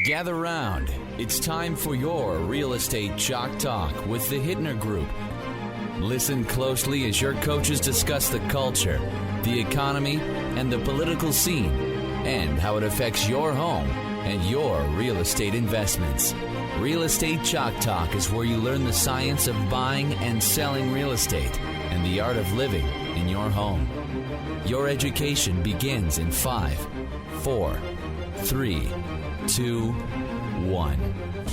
Gather round. It's time for your Real Estate Chalk Talk with the Hittner Group. Listen closely as your coaches discuss the culture, the economy, and the political scene, and how it affects your home and your real estate investments. Real Estate Chalk Talk is where you learn the science of buying and selling real estate and the art of living in your home. Your education begins in 5, 4, 3, 2, 1.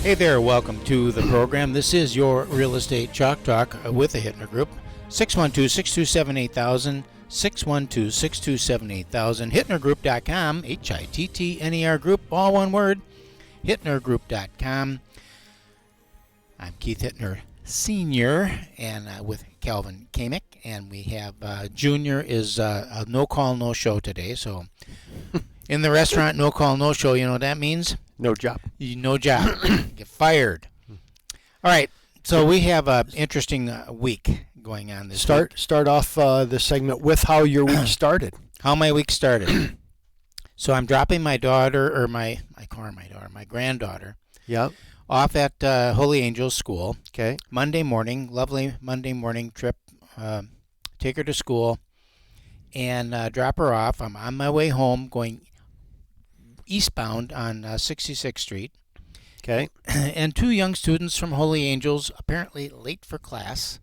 Hey there, welcome to the program. This is your Real Estate Chalk Talk with the Hittner Group. 612-627-8000, 612-627-8000, HittnerGroup.com, Hittner Group, all one word, HittnerGroup.com. I'm Keith Hittner Sr. and with Calvin Kamick, and we have Junior is a no-call, no-show today, so in the restaurant, no-call, no-show, you know what that means? No job. No job. Get fired. All right, so we have an interesting week going on this week. Start off the segment with how your week started. How my week started. So I'm dropping my daughter, or my granddaughter, Yep. off at Holy Angels School. Okay. Monday morning, lovely Monday morning trip. Take her to school and drop her off. I'm on my way home going eastbound on 66th Street. Okay. And two young students from Holy Angels, apparently late for class,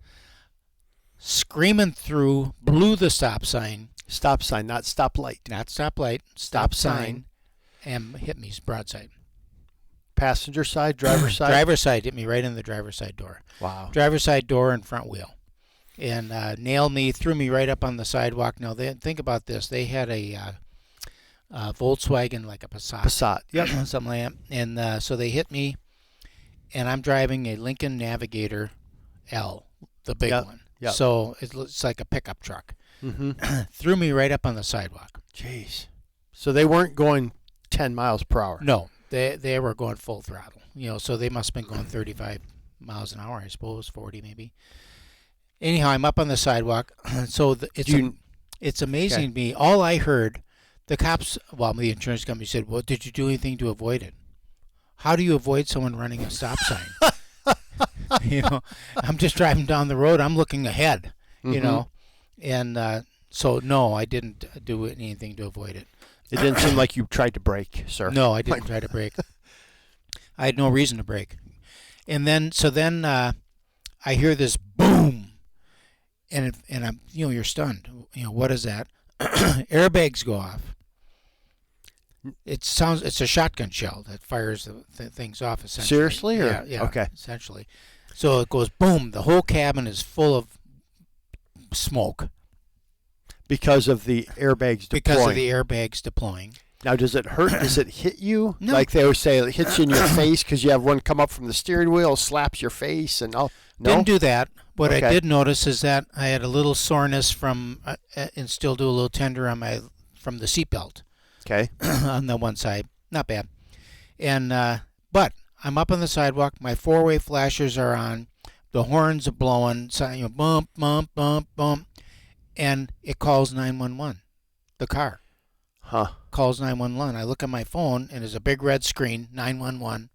screaming through, blew the stop sign. Stop sign, not stoplight. Not stoplight, stop sign, and hit me broadside. Passenger side, driver's side? Driver's side, hit me right in the driver's side door. Wow. Driver's side door and front wheel. And nailed me, threw me right up on the sidewalk. Now, think about this. They had a Volkswagen, like a Passat. Passat, yep. Something like that. And so they hit me, and I'm driving a Lincoln Navigator L, the big one. Yep. So it's like a pickup truck. Mm-hmm. Threw me right up on the sidewalk. Jeez. So they weren't going 10 miles per hour? No, they were going full throttle. So they must have been going 35 miles an hour, I suppose, 40 maybe. Anyhow, I'm up on the sidewalk. So it's amazing to me. All I heard, the cops, the insurance company said, well, did you do anything to avoid it? How do you avoid someone running a stop sign? I'm just driving down the road. I'm looking ahead, And so, no, I didn't do anything to avoid it. It didn't seem like you tried to brake, sir. No, I didn't try to brake. I had no reason to brake. And then I hear this boom, and I'm, you're stunned. What is that? Airbags go off. It's a shotgun shell that fires the things off, essentially. Seriously? Yeah, okay. Essentially. So it goes boom. The whole cabin is full of smoke. Because of the airbags deploying. Because of the airbags deploying. Now, does it hurt? Does it hit you? No. Like they always say, it hits you in your face because you have one come up from the steering wheel, slaps your face, and all. No? Didn't do that. What Okay. I did notice is that I had a little soreness from, and still do a little tender from the seatbelt. Okay. On the one side. Not bad. And but I'm up on the sidewalk. My four-way flashers are on. The horns are blowing. So, bump, bump, bump, bump. And it calls 911. The car. Huh. Calls 911. I look at my phone, and there's a big red screen, 911.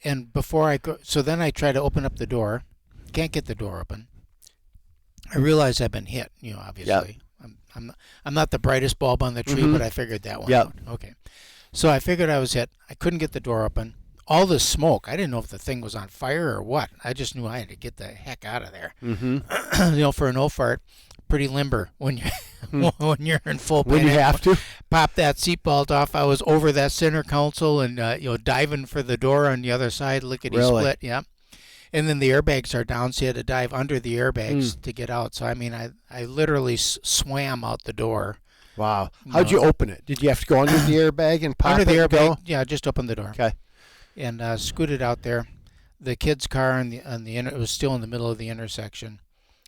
And before I go, so then I try to open up the door. Can't get the door open. I realize I've been hit, obviously. Yep. I'm not the brightest bulb on the tree, but I figured that one out. Okay. So I figured I was hit. I couldn't get the door open. All this smoke, I didn't know if the thing was on fire or what. I just knew I had to get the heck out of there. Mm-hmm. For an old fart, pretty limber when you when you're in full When you have to. Pop that seatbelt off. I was over that center console and diving for the door on the other side, lickety split. Yeah. And then the airbags are down, so you had to dive under the airbags to get out. So, I literally swam out the door. Wow. How'd you open it? Did you have to go under the airbag and pop under the it and airbag? go? Yeah, just open the door. Okay. And scooted out there. The kid's car it was still in the middle of the intersection,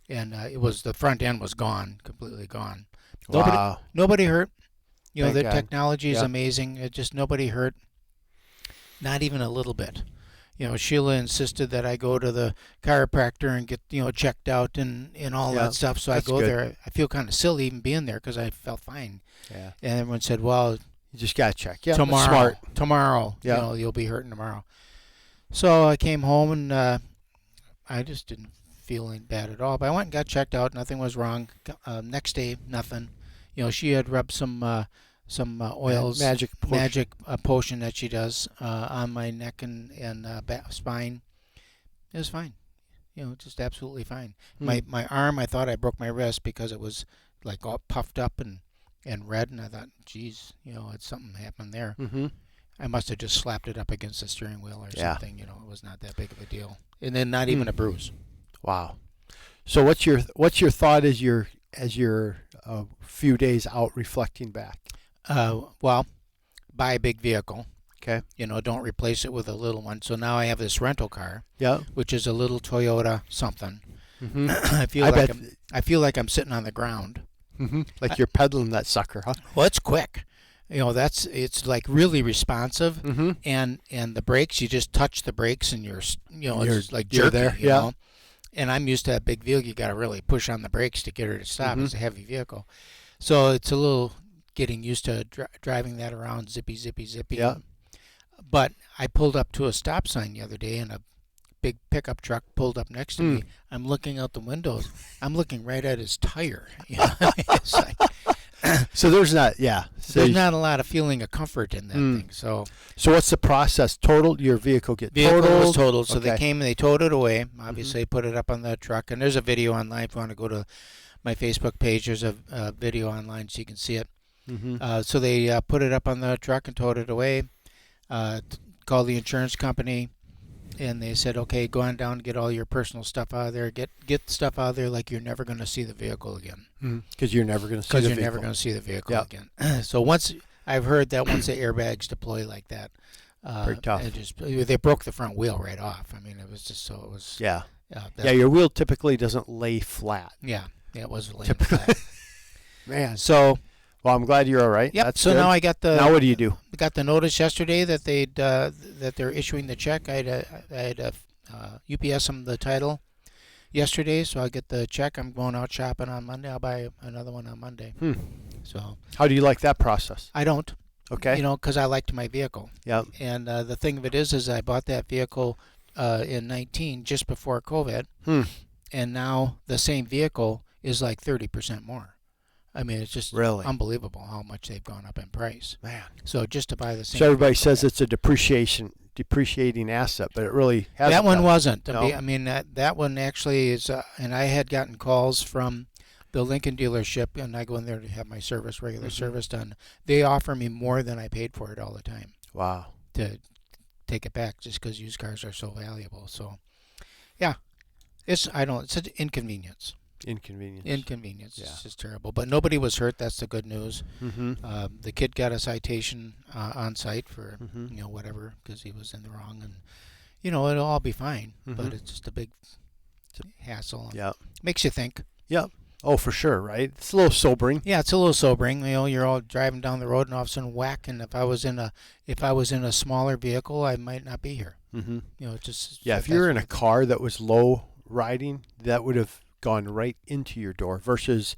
and the front end was gone, completely gone. Wow. Nobody hurt. Thank The God. technology is amazing. It just nobody hurt. Not even a little bit. Sheila insisted that I go to the chiropractor and get, checked out and all that stuff. So I go there. I feel kind of silly even being there because I felt fine. Yeah. And everyone said, well, You just got to check. Yeah, tomorrow. that's smart. Tomorrow, Yeah. you'll be hurting tomorrow. So I came home and I just didn't feel any bad at all. But I went and got checked out. Nothing was wrong. Next day, nothing. She had rubbed some oils, Magic potion that she does on my neck and spine. It was fine. Just absolutely fine. My arm, I thought I broke my wrist because it was like all puffed up and red, and I thought, geez, it's something happened there. Mm-hmm. I must have just slapped it up against the steering wheel or Yeah. something. It was not that big of a deal, and then not even a bruise. Wow. So what's your thought as your few days out reflecting back? Well, buy a big vehicle. Okay. Don't replace it with a little one. So now I have this rental car, Yeah. which is a little Toyota something. Mm-hmm. I feel like I'm sitting on the ground. Mm-hmm. Like you're pedaling that sucker, huh? Well, it's quick. It's like really responsive, Mm-hmm. and the brakes, you just touch the brakes and it's like you're jerky, there. you Yeah. know. And I'm used to that big vehicle. You got to really push on the brakes to get her to stop. Mhm. It's a heavy vehicle, so it's a little getting used to driving that around, zippy. Yeah. But I pulled up to a stop sign the other day, and a big pickup truck pulled up next to me. I'm looking out the windows. I'm looking right at his tire. It's like, So there's not, there's not a lot of feeling of comfort in that thing. So what's the process? Totaled? Your vehicle get vehicle totaled? was totaled. So they Okay. came and they towed it away. Obviously, put it up on the truck. And there's a video online if you want to go to my Facebook page. There's a video online so you can see it. Mm-hmm. So they put it up on the truck and towed it away. Called the insurance company, and they said, okay, go on down and get all your personal stuff out of there. Get stuff out of there like you're never going to see the vehicle again. Because you're never going to see the Because you're vehicle. never going to see the vehicle Yep. again. So I've heard that once the airbags deploy like that, Pretty tough. They broke the front wheel right off. I mean, it was just so it was. Yeah. That- Yeah, your wheel typically doesn't lay flat. yeah, it was laying flat. Man. So Well, I'm glad you're all right. yep. That's So good. now I got the. Now what do you do? Got the notice yesterday that that they're issuing the check. I had UPS them the title yesterday, so I'll get the check. I'm going out shopping on Monday. I'll buy another one on Monday. So How do you like that process? I don't, Okay. because I liked my vehicle. Yep. And the thing of it is I bought that vehicle in 19 just before COVID, and now the same vehicle is like 30% more. I mean, it's just Really? unbelievable how much they've gone up in price. Man. So just to buy the same. So everybody vehicle, says it's a depreciating asset, but it really hasn't. that one done. wasn't. No? I mean, that one actually is. And I had gotten calls from the Lincoln dealership, and I go in there to have my regular service done. They offer me more than I paid for it all the time Wow. to take it back, just because used cars are so valuable. So, yeah, it's an inconvenience. Inconvenience. It's just terrible. But nobody was hurt. That's the good news. Mm-hmm. The kid got a citation on site for Mhm. whatever, because he was in the wrong, and it'll all be fine. But it's just a big hassle. Yeah. Makes you think. Yep. Oh, for sure, right? It's a little sobering. Yeah, it's a little sobering. You're all driving down the road, and all of a sudden, whack! And if I was in a smaller vehicle, I might not be here. Mm-hmm. Just Yeah, if you're in a car that was low riding, that would have gone right into your door versus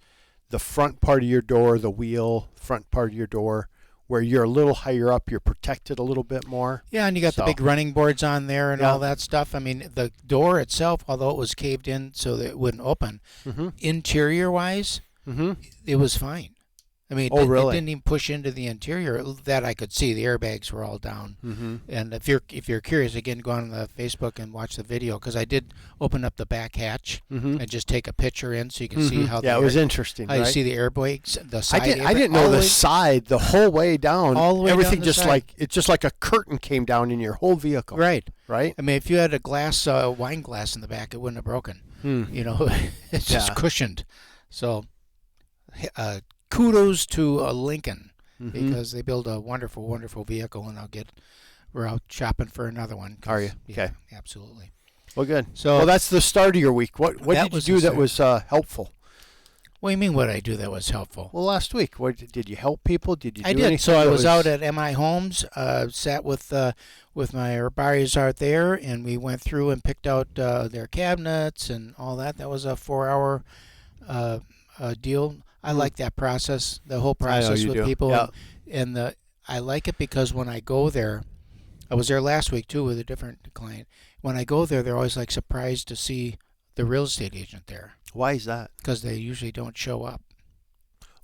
the front part of your door, the wheel, front part of your door, where you're a little higher up, you're protected a little bit more. Yeah, and you got the big running boards on there and Yeah. all that stuff. I mean, the door itself, although it was caved in so that it wouldn't open, interior-wise, it was fine. I mean, Oh, it really? didn't even push into the interior. That I could see. The airbags were all down. And if you're curious, again, go on the Facebook and watch the video, because I did open up the back hatch and just take a picture in so you can see how. Yeah, it was interesting. How you right? see the airbags, the side. I didn't know the side, the whole way down. All the way down everything the just side. it's just like a curtain came down in your whole vehicle. Right. Right. I mean, if you had a wine glass in the back, it wouldn't have broken. It's just Yeah. cushioned. So, kudos to Lincoln, because they build a wonderful, wonderful vehicle, and we're out shopping for another one. Are you? Yeah, Okay. absolutely. Well, good. So well, that's the start of your week. What That did you was do the that start. was helpful? What do you mean? What I do that was helpful? Well, last week, what did you help people? Did you? I do did. anything So I that was out at MI Homes, sat with my buyers out there, and we went through and picked out their cabinets and all that. That was a 4-hour deal. I like that process, the whole process you with do. people. Yeah. And I like it because when I go there, I was there last week too with a different client. When I go there, they're always like surprised to see the real estate agent there Why is that? because they usually don't show up.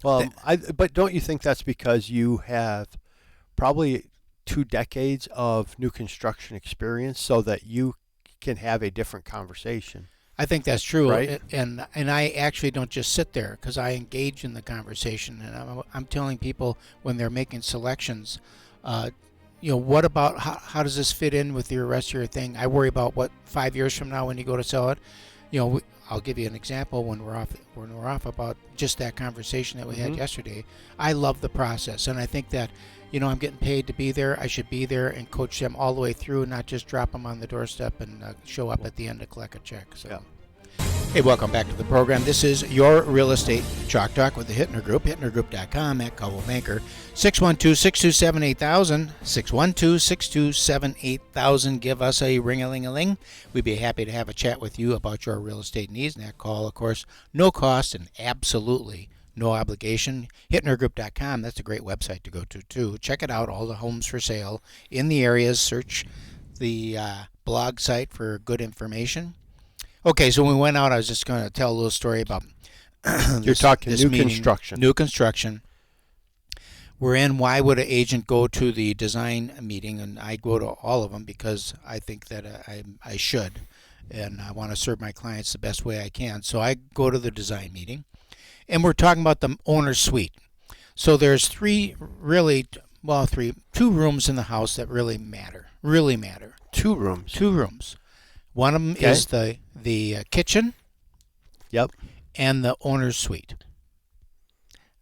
Well, but don't you think that's because you have probably 2 decades of new construction experience so that you can have a different conversation? I think that's true, Right. and I actually don't just sit there because I engage in the conversation, and I'm telling people when they're making selections, what about how does this fit in with your rest of your thing? I worry about what 5 years from now when you go to sell it. I'll give you an example when we're off about just that conversation that we had yesterday. I love the process, and I think that I'm getting paid to be there. I should be there and coach them all the way through, not just drop them on the doorstep and show up at the end to collect a check. So. Yeah. Hey, welcome back to the program. This is your Real Estate Chalk Talk with the Hittner Group, HittnerGroup.com, at Coldwell Banker, 612-627-8000, 612-627-8000. Give us a ring-a-ling-a-ling. We'd be happy to have a chat with you about your real estate needs. And that call, of course, no cost and absolutely no obligation. HittnerGroup.com, that's a great website to go to, too. Check it out, all the homes for sale in the areas. Search the blog site for good information. Okay, so when we went out, I was just going to tell a little story about You're talking this new meeting, construction. New construction. We're in why would an agent go to the design meeting, and I go to all of them because I think that I should, and I want to serve my clients the best way I can. So I go to the design meeting, and we're talking about the owner's suite. So there's two rooms in the house that really matter. 2 rooms. 2 rooms. One of them is the kitchen. Yep. And the owner's suite.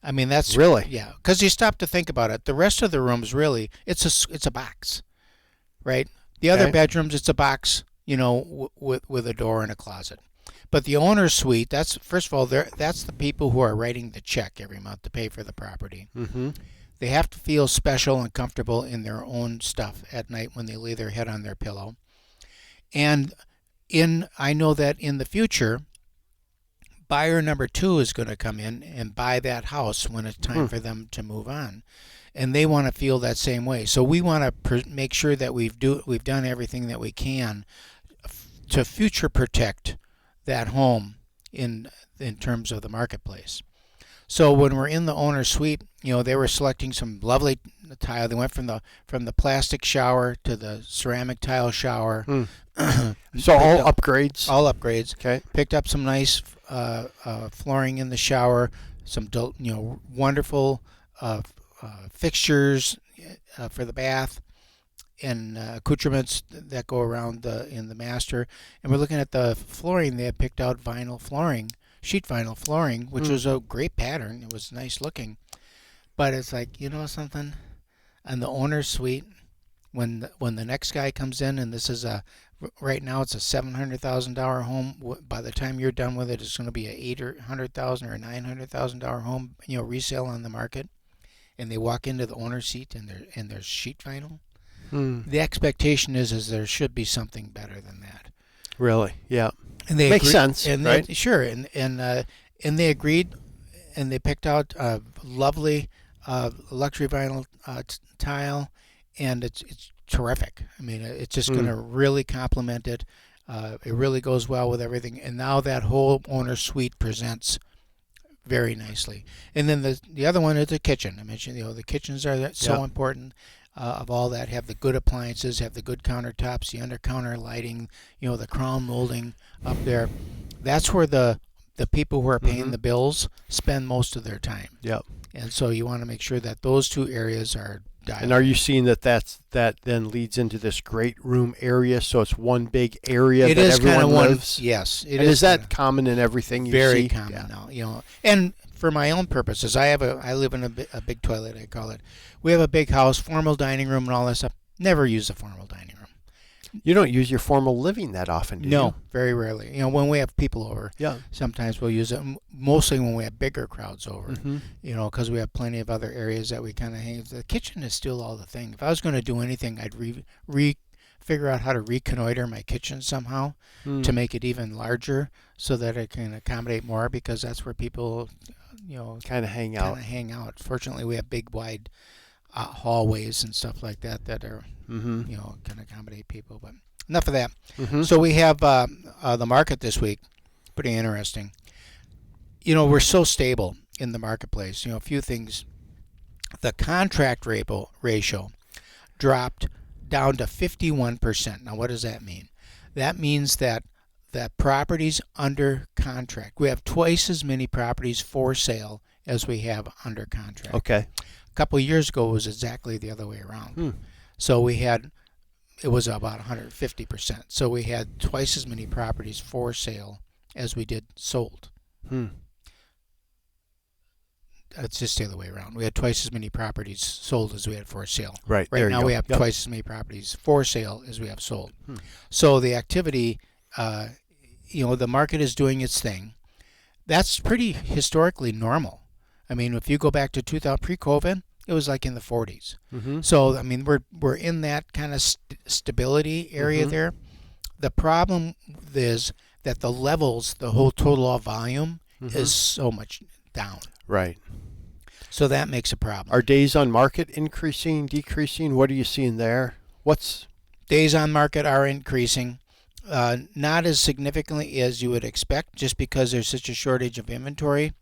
I mean, that's really, yeah. Because you stop to think about it, the rest of the rooms really it's a box, right? The other bedrooms, it's a box, with a door and a closet. But the owner's suite, that's first of all, that's the people who are writing the check every month to pay for the property. Mm-hmm. They have to feel special and comfortable in their own stuff at night when they lay their head on their pillow. And I know that in the future, buyer number 2 is going to come in and buy that house when it's time for them to move on, and they want to feel that same way. So we want to make sure that we've done everything that we can to future protect that home in terms of the marketplace. So when we're in the owner's suite, they were selecting some lovely tile. They went from the plastic shower to the ceramic tile shower. So all upgrades? All upgrades. Okay. Picked up some nice flooring in the shower, some wonderful fixtures for the bath, and accoutrements that go around in the master. And we're looking at the flooring. They had picked out sheet vinyl flooring, which was a great pattern. It was nice looking. But it's like, something? On the owner's suite, when the next guy comes in, and this is right now it's a $700,000 home. By the time you're done with it, it's going to be a $800,000 or $900,000 home, resale on the market. And they walk into the owner's seat and there's sheet vinyl. The expectation is there should be something better than that. Really? Yeah. And they makes sense, and right? Sure, and they agreed, and they picked out a lovely luxury vinyl tile, and it's terrific. I mean, it's just going to really complement it. It really goes well with everything, and now that whole owner suite presents very nicely. And then the other one is the kitchen. I mentioned the kitchens are so important. Of all that, have the good appliances, have the good countertops, the under counter lighting, the crown molding up there. That's where the people who are paying the bills spend most of their time. Yep. And so you want to make sure that those 2 areas are dialed. And are you seeing that then leads into this great room area? So it's one big area it that is everyone kind of lives? Yes. And is that common in everything you see? Very common now. And for my own purposes, I live in a big toilet, I call it. We have a big house, formal dining room and all that stuff. Never use a formal dining room. You don't use your formal living that often, do you? No, very rarely. When we have people over, yeah, sometimes we'll use it. Mostly when we have bigger crowds over, because we have plenty of other areas that we kind of hang. The kitchen is still all the thing. If I was going to do anything, I'd figure out how to reconnoiter my kitchen somehow to make it even larger so that it can accommodate more, because that's where people, kind of hang out. Fortunately, we have big, wide hallways and stuff like that are, Mm-hmm. can accommodate people. But enough of that. Mm-hmm. So we have the market this week. Pretty interesting. We're so stable in the marketplace. A few things. The contract ratio dropped down to 51%. Now, what does that mean? That means that properties under contract, we have twice as many properties for sale as we have under contract. Okay. A couple of years ago, it was exactly the other way around. Hmm. So it was about 150%. So we had twice as many properties for sale as we did sold. Hmm. It's just the other way around. We had twice as many properties sold as we had for sale. Right. Right there now you go. we have Yep. twice as many properties for sale as we have sold. Hmm. So the activity, the market is doing its thing. That's pretty historically normal. I mean, if you go back to 2000 pre-COVID, it was like in the 40s. Mm-hmm. So I mean, we're in that kind of stability area Mm-hmm. there. The problem is that the levels, the whole total volume, Mm-hmm. is so much down. Right. So that makes a problem. Are days on market increasing, decreasing? What are you seeing there? Days on market are increasing, not as significantly as you would expect, just because there's such a shortage of inventory.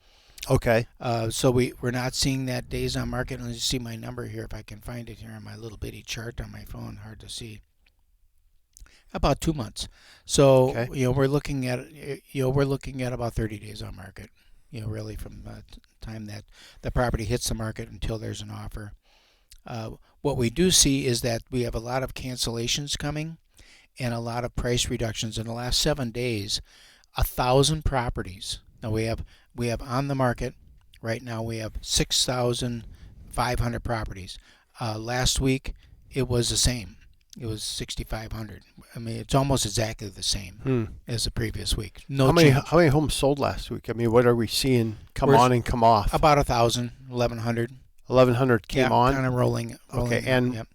Okay. So we're not seeing that days on market. Let me see my number here if I can find it here on my little bitty chart on my phone. Hard to see. About 2 months. So Okay. we're looking at about 30 days on market. Really from the time that the property hits the market until there's an offer. What we do see is that we have a lot of cancellations coming and a lot of price reductions. In the last 7 days, 1,000 properties. Now we have on the market right now. We have 6,500 properties. Last week it was the same. It was 6,500. I mean, it's almost exactly the same as the previous week. How many homes sold last week? I mean, what are we seeing come on and come off? About 1,000, 1,100. 1,100 came on. Kind of rolling. Okay, and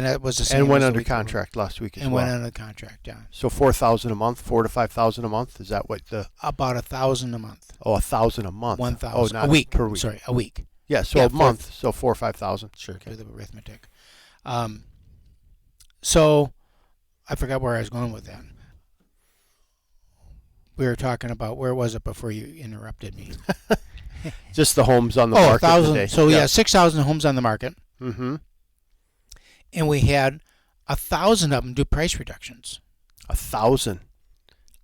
it was the same. And went as the under week before. contract last week as And well. went under contract. Yeah. So 4,000 a month, 4,000 to 5,000 a month. Is that what the? About 1,000 a month. 1,000 a month. 1,000. Oh, not a week. per week. Sorry, a week. Yeah, so Yeah, a month. So 4,000 or 5,000. Sure. Okay. Do the arithmetic. So I forgot where I was going with that. We were talking about, where was it before you interrupted me? Just the homes on the Oh, market 1,000. today. So yeah, 6,000 homes on the market, Mm-hmm. and we had 1,000 of them do price reductions. 1,000.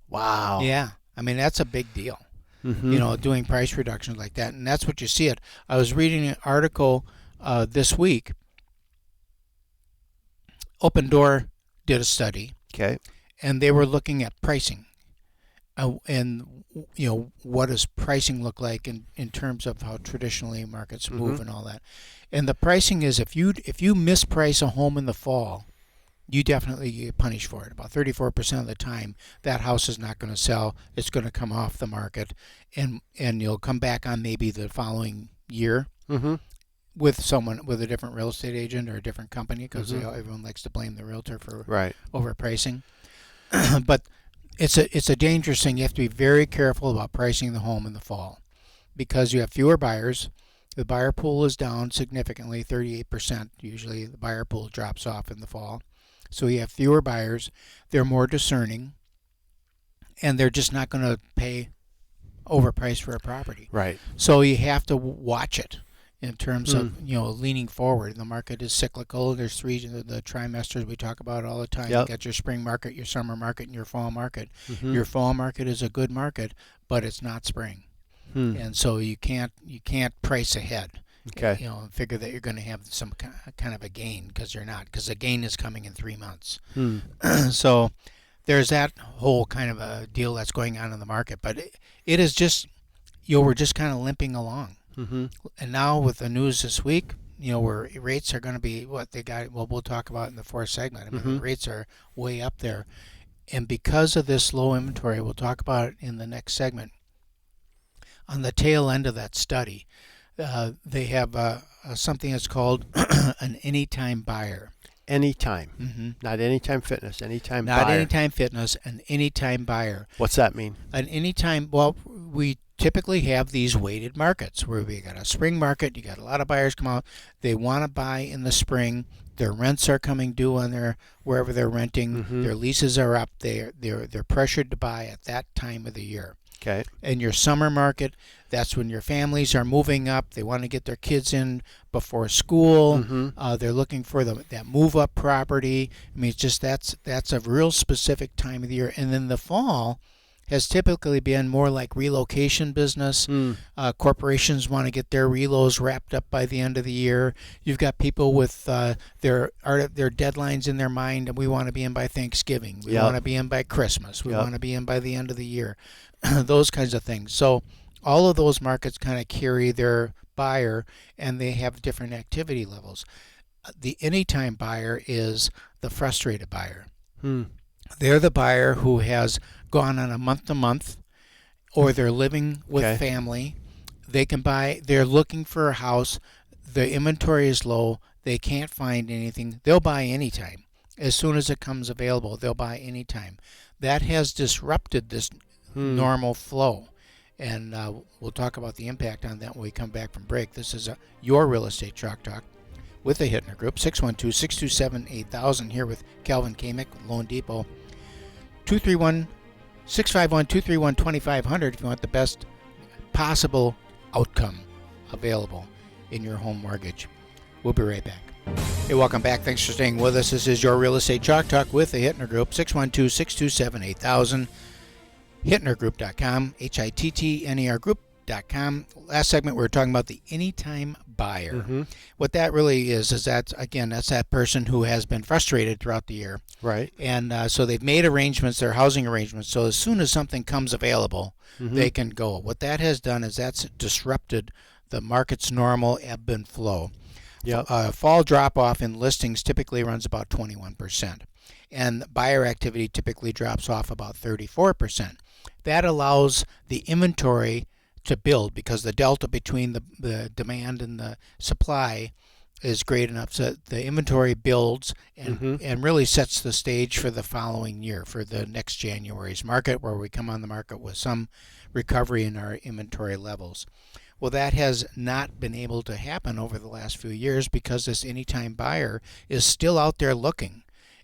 Wow. Yeah, I mean that's a big deal. Mm-hmm. Doing price reductions like that, and that's what you see it. I was reading an article this week. Open Door did a study, Okay. and they were looking at pricing, and what does pricing look like in terms of how traditionally markets move and all that. And the pricing is, if you misprice a home in the fall, you definitely get punished for it. About 34% of the time, that house is not going to sell. It's going to come off the market, and you'll come back on maybe the following year Mm-hmm. with a different real estate agent or a different company, because everyone likes to blame the realtor for Right. overpricing. But it's a dangerous thing. You have to be very careful about pricing the home in the fall, because you have fewer buyers. The buyer pool is down significantly, 38%. Usually the buyer pool drops off in the fall. So you have fewer buyers. They're more discerning, and they're just not going to pay overpriced for a property. Right. So you have to watch it in terms of leaning forward. The market is cyclical. There's the trimesters we talk about all the time. Yep. You got your spring market, your summer market, and your fall market. Mm-hmm. Your fall market is a good market, but it's not spring, and so you can't price ahead. Okay. And figure that you're going to have some kind of a gain, because you're not, because the gain is coming in 3 months. So there's that whole kind of a deal that's going on in the market, but it is just we're just kind of limping along. Mm-hmm. And now with the news this week, where rates are going to be what they got. Well, we'll talk about in the fourth segment. I mean, the rates are way up there, and because of this low inventory, we'll talk about it in the next segment. On the tail end of that study, they have something that's called an anytime buyer. Anytime. Not Anytime Fitness. Anytime buyer. Not Anytime Fitness, an anytime buyer. What's that mean? An anytime. Well, we typically have these weighted markets where we got a spring market, you got a lot of buyers come out, they want to buy in the spring, their rents are coming due on their wherever they're renting, their leases are up, they're pressured to buy at that time of the year. Okay. In your summer market, that's when your families are moving up. They want to get their kids in before school. They're looking for that move-up property. I mean, it's just that's a real specific time of the year. And then the fall has typically been more like relocation business. Corporations want to get their relos wrapped up by the end of the year. You've got people with their deadlines in their mind, and we want to be in by Thanksgiving. We want to be in by Christmas. We want to be in by the end of the year. Those kinds of things. So all of those markets kind of carry their buyer, and they have different activity levels. The anytime buyer is the frustrated buyer. They're the buyer who has gone on a month-to-month, or they're living with family. They can buy. They're looking for a house. The inventory is low. They can't find anything. They'll buy anytime. As soon as it comes available, they'll buy anytime. That has disrupted this normal flow. And we'll talk about the impact on that when we come back from break. This is your Real Estate Chalk Talk with the Hittner Group, 612-627-8000, here with Calvin Kamick, Loan Depot. 651-231-2500 if you want the best possible outcome available in your home mortgage. We'll be right back. Hey, welcome back. Thanks for staying with us. This is your Real Estate Chalk Talk with the Hittner Group, 612-627-8000. HittnerGroup.com, HITTNER Group.com. Last segment, we were talking about the anytime buyer. What that really is that's that person who has been frustrated throughout the year. Right. And so they've made arrangements, their housing arrangements, so as soon as something comes available, they can go. What that has done is that's disrupted the market's normal ebb and flow. Fall drop-off in listings typically runs about 21%. And buyer activity typically drops off about 34%. That allows the inventory to build because the delta between the demand and the supply is great enough so the inventory builds and really sets the stage for the following year, for the next January's market, where we come on the market with some recovery in our inventory levels. Well, that has not been able to happen over the last few years because this anytime buyer is still out there looking.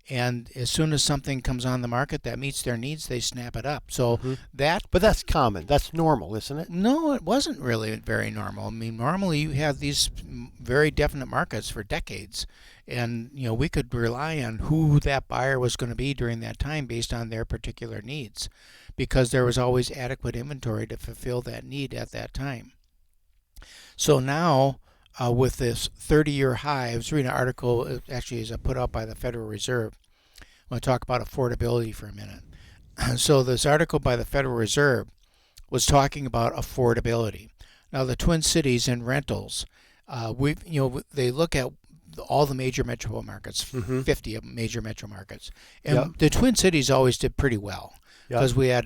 And as soon as something comes on the market that meets their needs, they snap it up. So but that's common. That's normal, isn't it? No, it wasn't really very normal. I mean, normally you have these very definite markets for decades. And, we could rely on who that buyer was going to be during that time based on their particular needs, because there was always adequate inventory to fulfill that need at that time. So now, with this 30-year high, I was reading an article, it actually is put out by the Federal Reserve. I want to talk about affordability for a minute. So this article by the Federal Reserve was talking about affordability. Now the Twin Cities and rentals, they look at all the major metro markets, 50 of major metro markets, and the Twin Cities always did pretty well because we had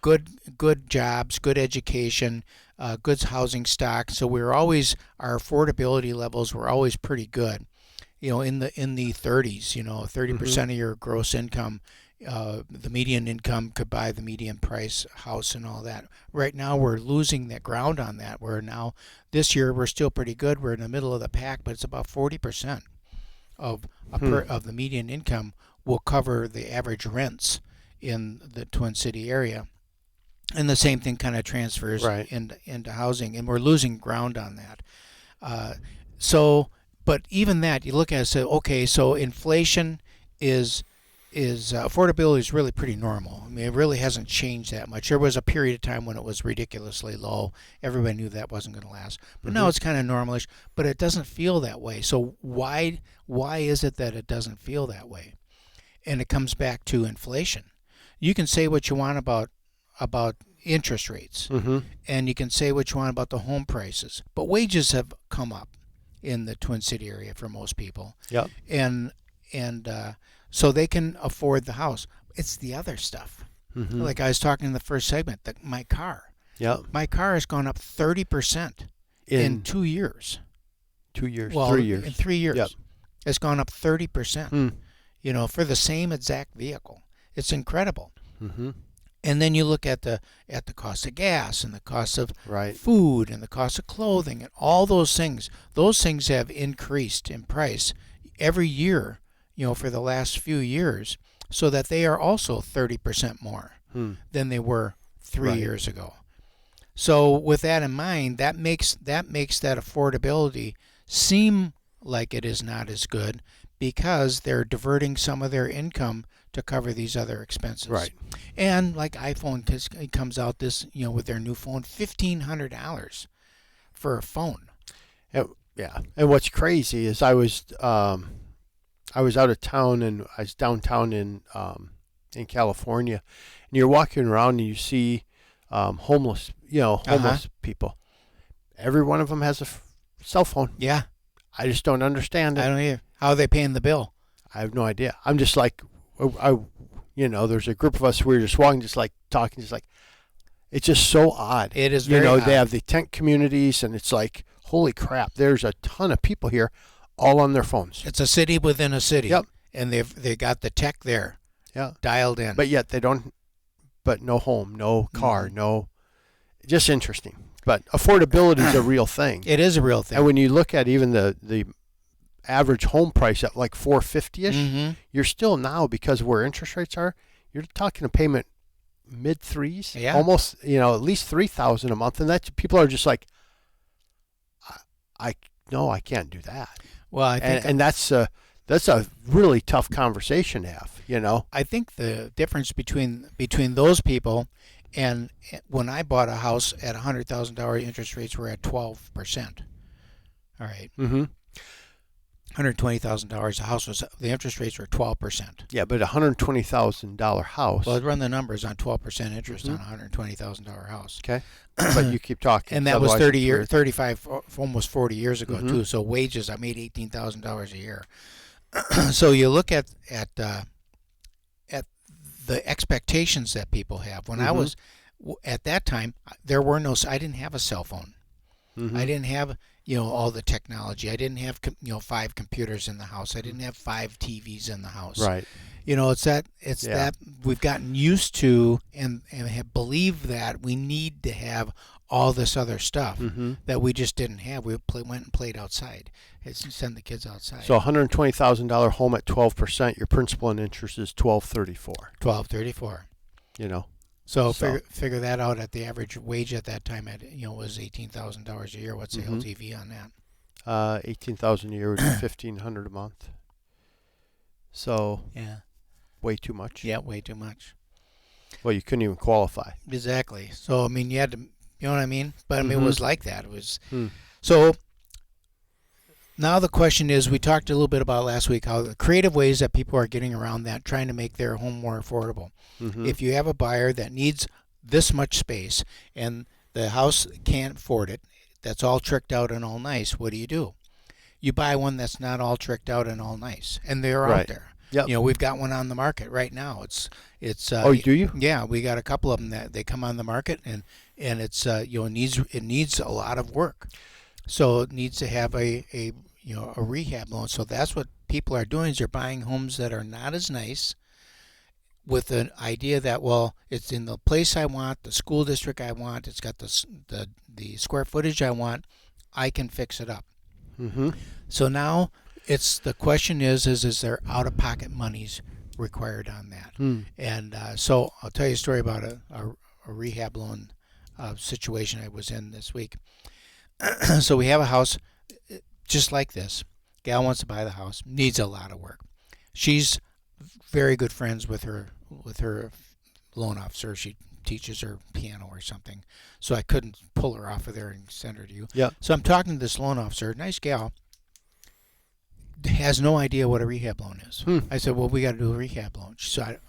good jobs, good education, good housing stock. So our affordability levels were always pretty good. In the 30s, 30% of your gross income, the median income could buy the median price house and all that. Right now we're losing that ground on that. This year we're still pretty good. We're in the middle of the pack, but it's about 40% of the median income will cover the average rents in the Twin City area. And the same thing kind of transfers into housing, and we're losing ground on that. But even that, you look at it and say, okay, so inflation is affordability is really pretty normal. I mean, it really hasn't changed that much. There was a period of time when it was ridiculously low. Everybody knew that wasn't going to last. But now it's kind of normalish, but it doesn't feel that way. So why is it that it doesn't feel that way? And it comes back to inflation. You can say what you want about interest rates, and you can say what you want about the home prices, but wages have come up in the Twin City area for most people. And so they can afford the house. It's the other stuff. Like I was talking in the first segment, my car. My car has gone up 30% in 2 years. 2 years, well, 3 years. In 3 years. It's gone up 30%. For the same exact vehicle. It's incredible. And then you look at the cost of gas and the cost of Right. food and the cost of clothing and all those things. Those things have increased in price every year, for the last few years, so that they are also 30% more than they were 3 Right. years ago. So with that in mind, that makes that affordability seem like it is not as good because they're diverting some of their income to cover these other expenses. Right. And like iPhone comes out this, with their new phone, $1,500 for a phone. Yeah. And what's crazy is I was out of town, and I was downtown in California, and you're walking around and you see homeless people. Every one of them has a cell phone. Yeah. I just don't understand it. I don't either. How are they paying the bill? I have no idea. I'm just like, there's a group of us, we were just walking, just like talking, just like, it's just so odd. It is very odd. They have the tent communities, and it's like, holy crap, there's a ton of people here all on their phones. It's a city within a city. Yep. And they got the tech there. Yeah. Dialed in. But yet they don't, but no home, no car, no, just interesting. But affordability is a real thing. It is a real thing. And when you look at even the average home price at like $450-ish, you're still now, because of where interest rates are, you're talking a payment mid threes, almost, at least $3,000 a month. And that's, people are just like, I can't do that. Well, I think, and that's a really tough conversation to have, I think the difference between those people and when I bought a house at $100,000, interest rates were at 12%. All right. Mm-hmm. $120,000 a house the interest rates were 12%. Yeah, but $120,000 house. Well, I'd run the numbers on 12% interest on a $120,000 house. Okay. But you keep talking. And that was 35, almost 40 years ago too. So wages, I made $18,000 a year. So you look at the expectations that people have. When I was at that time, I didn't have a cell phone. I didn't have all the technology. I didn't have 5 computers in the house. I didn't have 5 TVs in the house. Right. It's that we've gotten used to and have believed that we need to have all this other stuff that we just didn't have. We went and played outside. Send the kids outside. So $120,000 home at 12%, your principal and interest is $1,234. $1,234. So figure that out. At the average wage at that time was $18,000 a year. What's the LTV on that? $18,000 a year would be $1,500 a month. So way too much. Yeah, way too much. Well, you couldn't even qualify. Exactly. So you had to, you know what I mean? But it was like that. It was so. Now the question is, we talked a little bit about last week how the creative ways that people are getting around that, trying to make their home more affordable. If you have a buyer that needs this much space and the house can't afford it, that's all tricked out and all nice, what do? You buy one that's not all tricked out and all nice, and they're out there. Yep. We've got one on the market right now. It's. Oh, do you? Yeah, we got a couple of them that they come on the market, and it's it needs a lot of work, so it needs to have a rehab loan. So that's what people are doing, is they're buying homes that are not as nice, with an idea that, well, it's in the place I want, the school district I want, it's got the square footage I want, I can fix it up. So now the question is there out-of-pocket monies required on that? And so I'll tell you a story about a rehab loan situation I was in this week. So we have a house just like this. Gal wants to buy the house, needs a lot of work. She's very good friends with her loan officer. She teaches her piano or something. So I couldn't pull her off of there and send her to you. Yeah. So I'm talking to this loan officer, nice gal, has no idea what a rehab loan is. I said, well, we got to do a rehab loan. She said,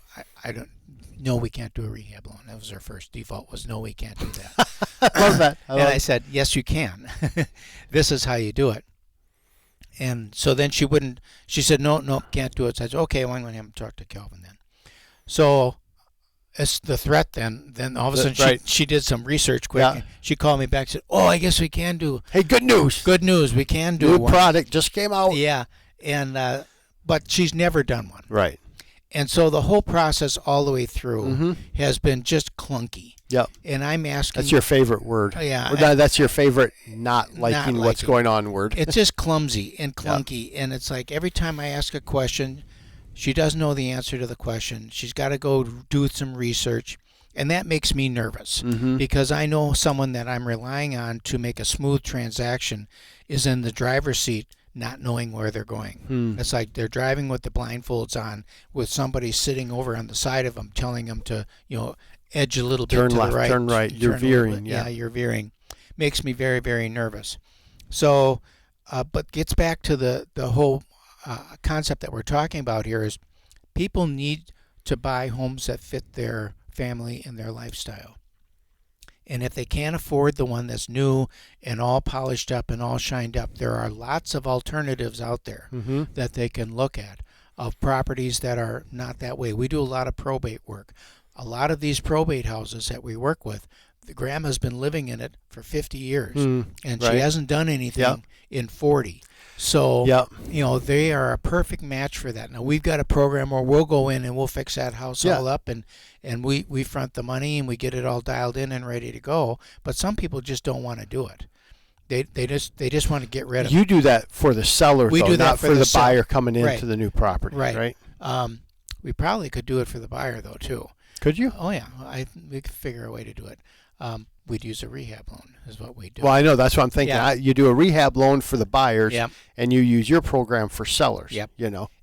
I don't. No, we can't do a rehab loan. That was her first default, was no, we can't do that. Love that. I said, yes, you can. This is how you do it. And so then she said, no, can't do it. So I said, okay, well, I'm going to have to talk to Kelvin then. So it's the threat then all of a sudden she did some research quick. Yeah. She called me back and said, oh, I guess we can do. Hey, good news. Good news. We can do New one. product just came out. Yeah. And, but she's never done one. Right. And so the whole process all the way through Mm-hmm. has been just clunky. Yep. And I'm asking. That's your favorite word. Yeah. That's your favorite not liking what's going on word. It's just clumsy and clunky. And it's like every time I ask a question, she doesn't know the answer to the question. She's got to go do some research. And that makes me nervous because I know someone that I'm relying on to make a smooth transaction is in the driver's seat not knowing where they're going. It's like they're driving with the blindfolds on with somebody sitting over on the side of them telling them to, edge a little bit Turn to left, the right. turn right. You're veering. Yeah, you're veering. Makes me very, very nervous. So, but gets back to the whole concept that we're talking about here is people need to buy homes that fit their family and their lifestyle. And if they can't afford the one that's new and all polished up and all shined up, there are lots of alternatives out there that they can look at of properties that are not that way. We do a lot of probate work. A lot of these probate houses that we work with, the grandma's been living in it for 50 years and she hasn't done anything in 40. So, they are a perfect match for that. Now, we've got a program where we'll go in and we'll fix that house all up and we front the money and we get it all dialed in and ready to go. But some people just don't want to do it. They just want to get rid of it. You do that for the seller, we though, do that not for the seller. buyer coming into the new property, right? We probably could do it for the buyer, though, too. Could you? Oh, yeah. We could figure a way to do it. We'd use a rehab loan is what we do. Well, I know. That's what I'm thinking. Yeah. You do a rehab loan for the buyers, Yep. and you use your program for sellers. Yep.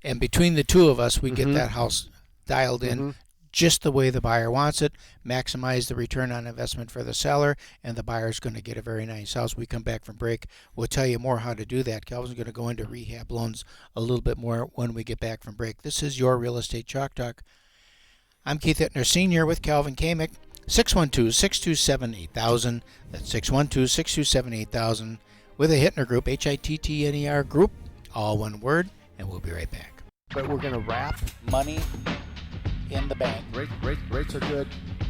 And between the two of us, we get that house dialed in just the way the buyer wants it, maximize the return on investment for the seller, and the buyer's going to get a very nice house. We come back from break. We'll tell you more how to do that. Calvin's going to go into rehab loans a little bit more when we get back from break. This is your Real Estate Chalk Talk. I'm Keith Hittner Sr. with Calvin Kamick. 612-627-8000. That's 612-627-8000 with a Hittner Group, Hittner Group, all one word, and we'll be right back. But we're going to wrap. Money in the bank. Rates are good.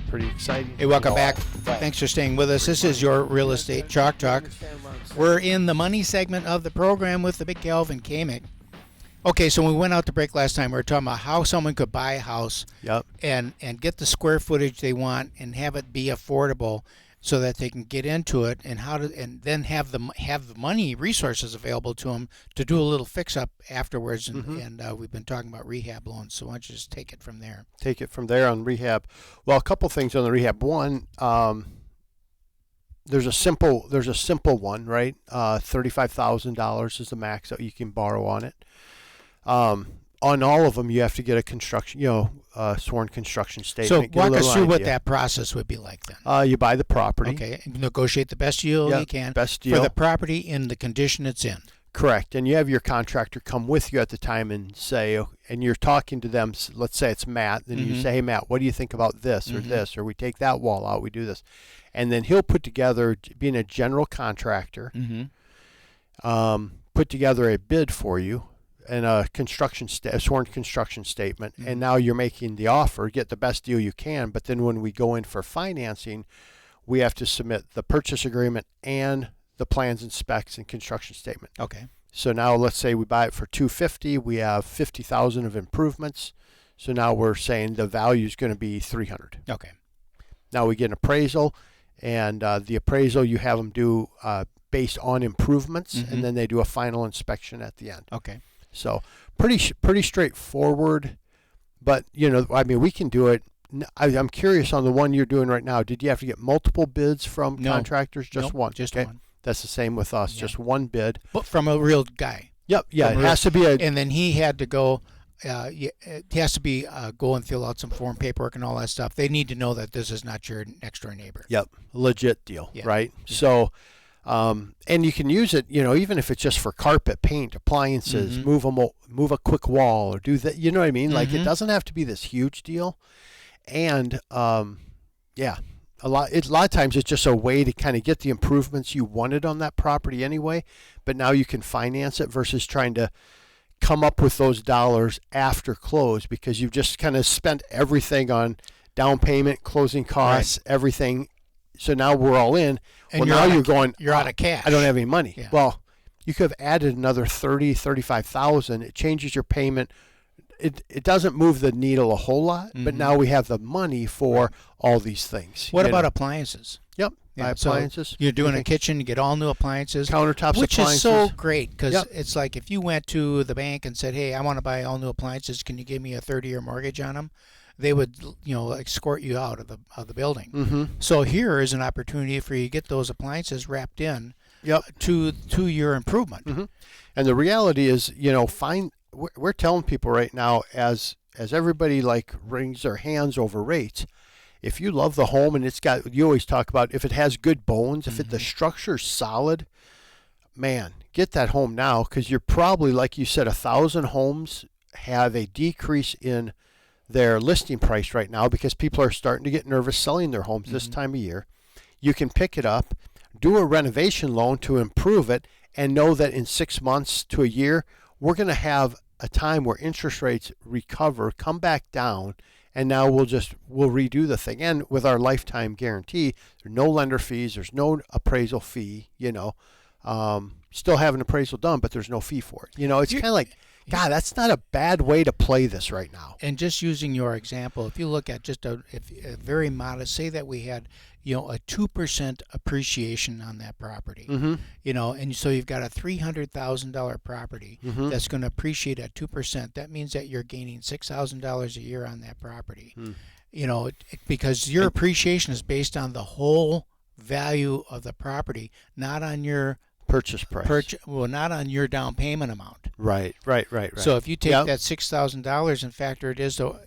Pretty exciting. Hey, welcome back. Thanks for staying with us. This is your Real Estate Chalk Talk. We're in the money segment of the program with the big Calvin Kamick. Okay, so when we went out to break last time, we were talking about how someone could buy a house and get the square footage they want and have it be affordable so that they can get into it and then have the money resources available to them to do a little fix up afterwards. And we've been talking about rehab loans, so why don't you just take it from there? Take it from there on rehab. Well, a couple things on the rehab. One, there's a simple one, right? $35,000 is the max that you can borrow on it. On all of them, you have to get a construction, sworn construction statement. So walk us through what that process would be like then. You buy the property. Okay, negotiate the best deal you can best deal for the property in the condition it's in. Correct, and you have your contractor come with you at the time and say, and you're talking to them. Let's say it's Matt, then you say, "Hey Matt, what do you think about this or this, or we take that wall out, we do this," and then he'll put together, being a general contractor, put together a bid for you. And a sworn construction statement, and now you're making the offer, get the best deal you can. But then when we go in for financing, we have to submit the purchase agreement and the plans and specs and construction statement. Okay. So now let's say we buy it for $250, we have $50,000 of improvements. So now we're saying the value is going to be $300. Okay. Now we get an appraisal, and the appraisal you have them do based on improvements, and then they do a final inspection at the end. Okay. So pretty straightforward, but we can do it. I'm curious on the one you're doing right now. Did you have to get multiple bids from contractors? Just one. Just one. That's the same with us. Yeah. Just one bid. But from a real guy. Yep. Yeah. It has to be and then he had to go. He has to be go and fill out some form paperwork and all that stuff. They need to know that this is not your next door neighbor. Yep. Legit deal. Yeah. Right. Yeah. So. And you can use it, even if it's just for carpet, paint, appliances, move a quick wall or do that. You know what I mean? Like it doesn't have to be this huge deal. And a lot of times it's just a way to kind of get the improvements you wanted on that property anyway. But now you can finance it versus trying to come up with those dollars after close because you've just kind of spent everything on down payment, closing costs, everything. So now we're all in. And well, you're out of cash. I don't have any money. Yeah. Well, you could have added another $35,000. It changes your payment it doesn't move the needle a whole lot, but now we have the money for all these things. What about appliances? Yep. Yeah, appliances. So you're doing a kitchen, you get all new appliances. Countertops, which appliances. is so great because it's like if you went to the bank and said, hey, I want to buy all new appliances. Can you give me a 30-year mortgage on them? They would, escort you out of the building. Mm-hmm. So here is an opportunity for you to get those appliances wrapped in to your improvement. Mm-hmm. And the reality is, we're telling people right now as everybody like wrings their hands over rates, if you love the home and you always talk about if it has good bones, if the structure's solid, man, get that home now because you're probably, like you said, 1,000 homes have a decrease in their listing price right now because people are starting to get nervous selling their homes this time of year. You can pick it up, do a renovation loan to improve it, and know that in 6 months to a year, we're going to have a time where interest rates recover, come back down, and now we'll redo the thing. And with our lifetime guarantee, there's no lender fees, there's no appraisal fee, still have an appraisal done, but there's no fee for it. It's kind of like, God, that's not a bad way to play this right now. And just using your example, if you look at just a very modest, say that we had, a 2% appreciation on that property, and so you've got a $300,000 property that's going to appreciate at 2%. That means that you're gaining $6,000 a year on that property, because your appreciation is based on the whole value of the property, not on your purchase price. Not on your down payment amount. Right. So if you take that $6,000 and factor it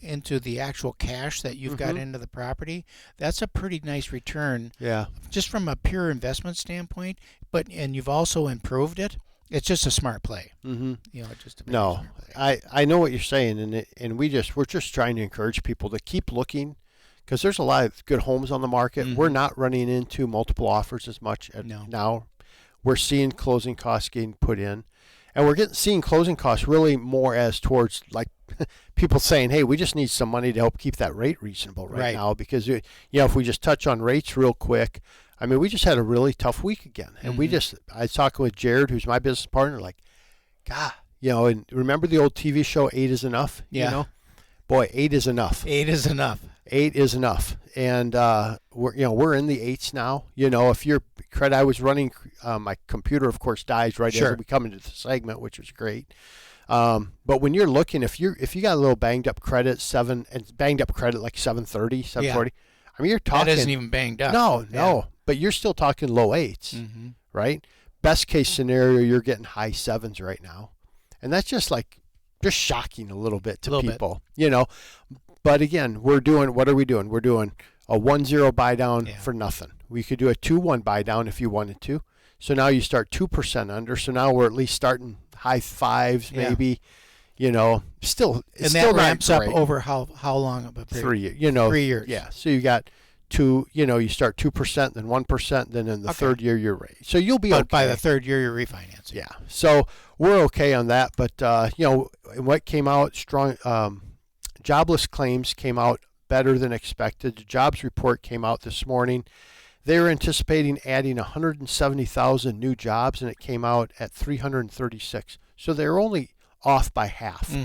into the actual cash that you've got into the property, that's a pretty nice return. Yeah. Just from a pure investment standpoint, and you've also improved it. It's just a smart play. Mm-hmm. Just a smart play. I know what you're saying, and we're just trying to encourage people to keep looking. Because there's a lot of good homes on the market. We're not running into multiple offers as much now. We're seeing closing costs getting put in. And we're seeing closing costs really more as towards like people saying, hey, we just need some money to help keep that rate reasonable right now. Because, if we just touch on rates real quick, I mean, we just had a really tough week again. And I was talking with Jared, who's my business partner, like, God, and remember the old TV show 8 is Enough? Yeah. Boy, 8 is enough. 8 is enough. 8 is enough, and we're in the 8s now. If your credit, I was running, my computer of course dies right as we come into the segment, which was great. But when you're looking, if you got a little banged up credit, like 730, 740, I mean you're talking that isn't even banged up. No, but you're still talking low 8s, right? Best case scenario, you're getting high 7s right now, and that's just shocking a little bit to people, But again, what are we doing? We're doing a 1-0 buy down for nothing. We could do a 2-1 buy down if you wanted to. So now you start 2% under. So now we're at least starting high 5s, maybe. Still, it's and still that ramps up great. over how long of a period? 3 years. 3 years. Yeah. So you got you start 2%, then 1%, then in the third year you're ready. So you'll be okay. By the third year you're refinancing. Yeah. So we're okay on that. But what came out strong. Jobless claims came out better than expected. The jobs report came out this morning. They were anticipating adding 170,000 new jobs, and it came out at 336. So they're only off by half,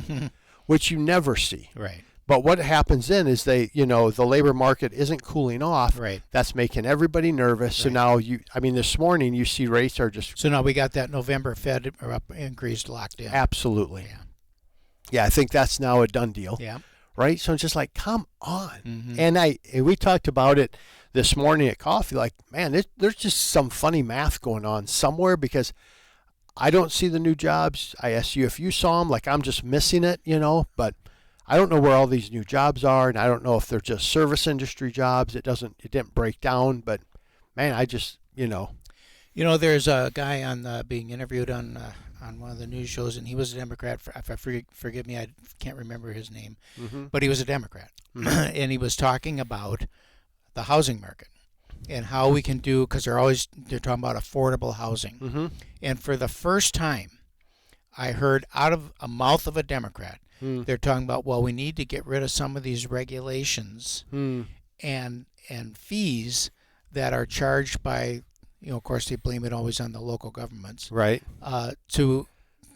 which you never see. Right. But what happens then is the labor market isn't cooling off. Right. That's making everybody nervous. So now this morning you see rates are just. So now we got that November Fed increase locked in. Absolutely. Yeah. Yeah, I think that's now a done deal. Yeah. Right? So it's just like, come on. And we talked about it this morning at coffee, like, man, there's just some funny math going on somewhere because I don't see the new jobs. I asked you if you saw them, like I'm just missing it, but I don't know where all these new jobs are, and I don't know if they're just service industry jobs. It didn't break down, but man, I just, there's a guy being interviewed on one of the news shows, and he was a Democrat. Forgive me, I can't remember his name, but he was a Democrat, and he was talking about the housing market and how we can do, because they're talking about affordable housing, and for the first time, I heard out of a mouth of a Democrat, they're talking about, well, we need to get rid of some of these regulations and fees that are charged by. Of course, they blame it always on the local governments. Right. To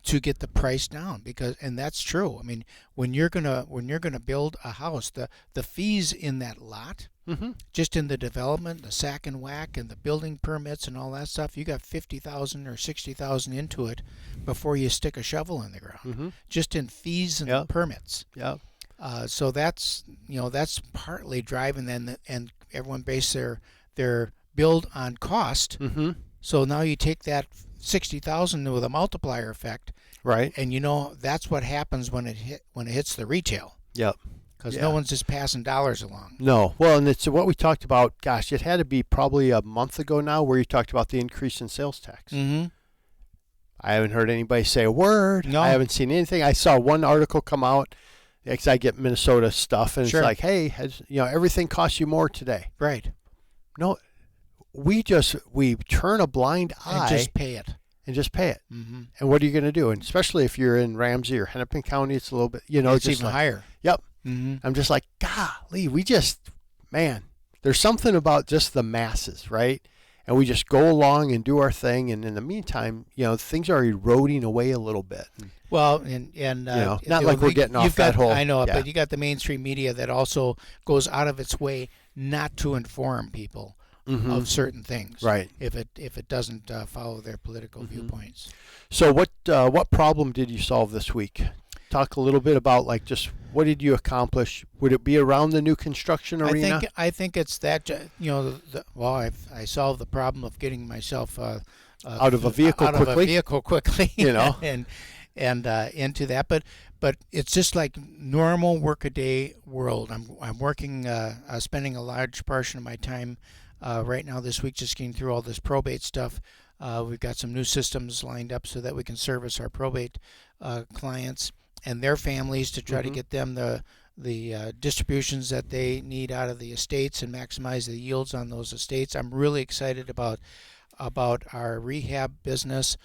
to get the price down, and that's true. I mean, when you're gonna build a house, the fees in that lot, just in the development, the sack and whack, and the building permits and all that stuff, you got $50,000 or $60,000 into it before you stick a shovel in the ground, just in fees and permits. Yeah. So that's partly driving then, and everyone base their build on cost. So now you take that 60,000 with a multiplier effect, right? And that's what happens when it hits the retail. Yep. Because no one's just passing dollars along. No. Well, and it's what we talked about. Gosh, it had to be probably a month ago now, where you talked about the increase in sales tax. I haven't heard anybody say a word. No. I haven't seen anything. I saw one article come out, because I get Minnesota stuff, and it's like, hey, everything costs you more today. Right. No, we turn a blind eye and just pay it. And what are you going to do? And especially if you're in Ramsey or Hennepin County, it's a little bit, it's just even higher. Yep. I'm just like, golly, there's something about just the masses, right? And we just go along and do our thing, and in the meantime, things are eroding away a little bit. Well, and not like we're getting off that whole. I know, but you got the mainstream media that also goes out of its way not to inform people of certain things, right? If it doesn't follow their political viewpoints. So what problem did you solve this week? Talk a little bit about just what did you accomplish? Would it be around the new construction arena? I think it's that I solved the problem of getting myself out of a vehicle quickly. and into that, but it's just like normal workaday world. I'm working, spending a large portion of my time right now this week just getting through all this probate stuff. We've got some new systems lined up so that we can service our probate clients and their families to try to get them the distributions that they need out of the estates and maximize the yields on those estates. I'm really excited about our rehab business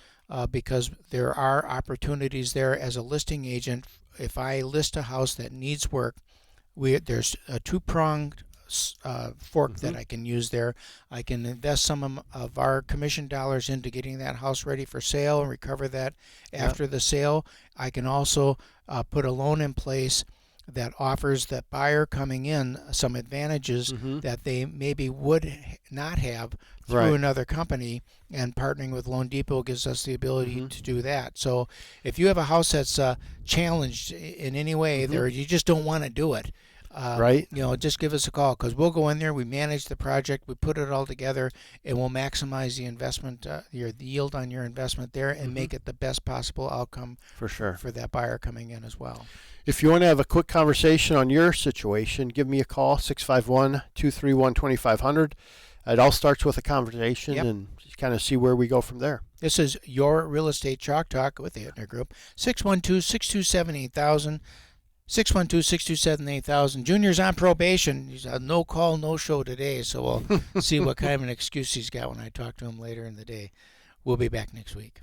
because there are opportunities there as a listing agent. If I list a house that needs work, there's a two-pronged fork that I can use there. I can invest some of our commission dollars into getting that house ready for sale and recover that after the sale. I can also put a loan in place that offers that buyer coming in some advantages that they maybe would not have through another company, and partnering with Loan Depot gives us the ability to do that. So if you have a house that's challenged in any way there, you just don't want to do it, just give us a call, because we'll go in there, we manage the project, we put it all together, and we'll maximize the investment, the yield on your investment there, and make it the best possible outcome for sure for that buyer coming in as well. If you want to have a quick conversation on your situation, give me a call, 651-231-2500. It all starts with a conversation and just kind of see where we go from there. This is your Real Estate Chalk Talk with the Hittner Group, 612-627-8000. 612-627-8000. Junior's on probation. He's a no call, no show today, so we'll see what kind of an excuse he's got when I talk to him later in the day. We'll be back next week.